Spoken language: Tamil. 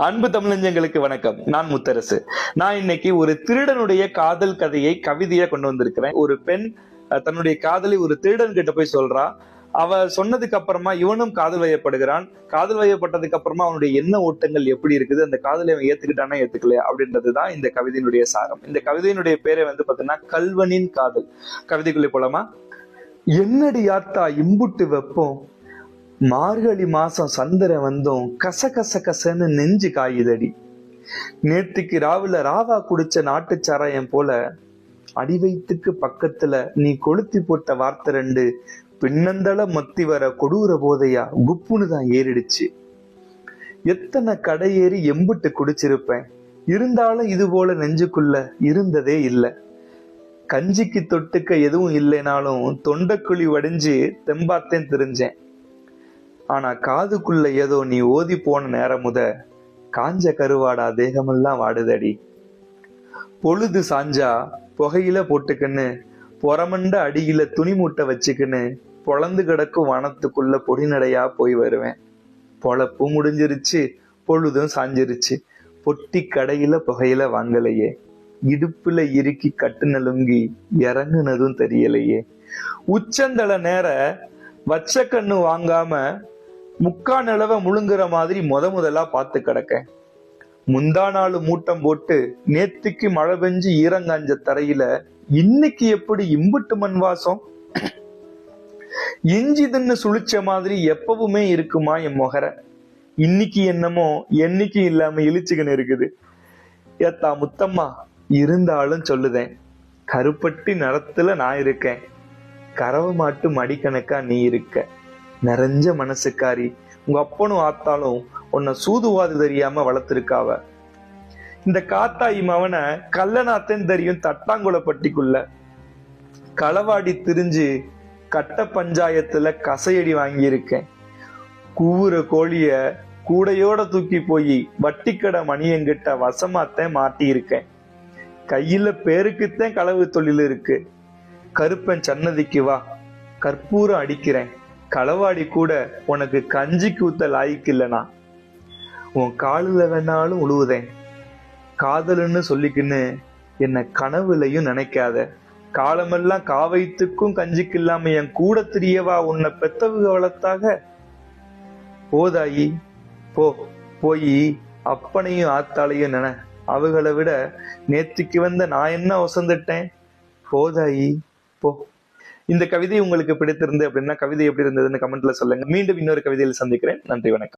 அன்பு தமிழஞ்சங்களுக்கு வணக்கம். நான் முத்தரசு. நான் இன்னைக்கு ஒரு திருடனுடைய காதல் கதையை கவிதையா கொண்டு வந்திருக்கிறேன். ஒரு பெண் தன்னுடைய காதலை ஒரு திருடன் கிட்ட போய் சொல்றா. அவ சொன்னதுக்கு அப்புறமா இவனும் காதல் வயப்படுகிறான். காதல் வயப்பட்டதுக்கு அப்புறமா அவனுடைய எண்ண ஓட்டங்கள் எப்படி இருக்குது, அந்த காதலை அவன் ஏத்துக்கிட்டானா ஏத்துக்கலையா அப்படின்றதுதான் இந்த கவிதையினுடைய சாரம். இந்த கவிதையினுடைய பேரை பாத்தீங்கன்னா கல்வனின் காதல். கவிதைக்குள்ளே போலாமா? என்னடி ஆத்தா இம்புட்டு வெப்பம், மார்கழி மாசம் சந்திர வந்தோம், கச கச கசன்னு நெஞ்சு காயுதடி. நேத்துக்கு ராவுல ராவா குடிச்ச நாட்டு சாராயம் போல அடி வயிற்றுக்கு பக்கத்துல நீ கொளுத்தி போட்ட வார்த்தை ரெண்டு பின்னந்தள மத்தி வர கொடூர போதையா குப்புன்னு தான் ஏறிடுச்சு. எத்தனை கடை ஏறி எம்புட்டு குடிச்சிருப்பேன், இருந்தாலும் இது போல நெஞ்சுக்குள்ள இருந்ததே இல்லை. கஞ்சிக்கு தொட்டுக்க எதுவும் இல்லைனாலும் தொண்டைக்குழி வடிஞ்சு தெம்பாத்தேன் தெரிஞ்சேன். ஆனா காதுக்குள்ள ஏதோ நீ ஓதி போன நேரம் முத காஞ்ச கருவாடா தேகமெல்லாம் வாடுதடி. பொழுது சாஞ்சா புகையில போட்டுக்கின்னு புறமண்ட அடியில துணி மூட்டை வச்சுக்கின்னு பொழந்து கிடக்கும் வனத்துக்குள்ள பொடிநடையா போய் வருவேன். பொழப்பு முடிஞ்சிருச்சு, பொழுதும் சாஞ்சிருச்சு, பொட்டி கடையில புகையில வாங்கலையே, இடுப்புல இறுக்கி கட்டுனலுங்கி இறங்குனதும் தெரியலையே, உச்சந்தள நேர வச்ச கண்ணு வாங்காம முக்கா நிலவ முழுங்குற மாதிரி முதலா பார்த்து கிடக்க. முந்தா நாள் மூட்டம் போட்டு நேத்துக்கு மழை பெஞ்சு ஈரங்காஞ்ச தரையில இன்னைக்கு எப்படி இம்புட்டு மண் வாசம். இஞ்சி தின்னு சுழிச்ச மாதிரி எப்பவுமே இருக்குமா என் முகர, இன்னைக்கு என்னமோ என்னைக்கு இல்லாம இழிச்சுக்கின்னு இருக்குது. ஏத்தா முத்தம்மா, இருந்தாலும் சொல்லுதேன், கருப்பட்டி நிறத்துல நான் இருக்கேன், கறவை மாட்டு மடிக்கணக்கா நீ இருக்க. நிறைஞ்ச மனசுக்காரி, உங்க அப்பனும் ஆத்தாலும் உன்னை சூதுவாது தெரியாம வளர்த்திருக்காவ. இந்த காத்தாயி மவனை கல்லநாத்தன் தெரியும் தட்டாங்குளப்பட்டிக்குள்ள களவாடி திரிஞ்சு கட்ட பஞ்சாயத்துல கசையடி வாங்கியிருக்கேன். கூவுற கோழிய கூடையோட தூக்கி போய் வட்டிக்கடை மணியங்கிட்ட வசமாத்தேன் மாட்டியிருக்கேன். கையில பேருக்குத்தான் களவு தொழில் இருக்கு. கருப்பன் சன்னதிக்கு வா, கற்பூரம் அடிக்கிறேன், களவாடி கூட உனக்கு கஞ்சிக்கு ஊத்த லாய்க்கு இல்லனா. உன் காலில் வேணாலும் உழுவுதேன், காதல்னு சொல்லிக்கின்னு என்ன கனவுலையும் நினைக்காத. காலமெல்லாம் காவைத்துக்கும் கஞ்சிக்கு இல்லாம என் கூட தெரியவா உன்னை பெத்தவுக வளர்த்தாக. போதாயி போ, போய் அப்பனையும் ஆத்தாளையும் நினை, அவகளை விட நேற்றுக்கு வந்த நான் என்ன வசந்துட்டேன். போதாயி போ. இந்த கவிதை உங்களுக்கு பிடித்திருந்து அப்படின்னா கவிதை எப்படி இருந்ததுன்னு கமெண்ட்ல சொல்லுங்க. மீண்டும் இன்னொரு கவிதையில் சந்திக்கிறேன். நன்றி, வணக்கம்.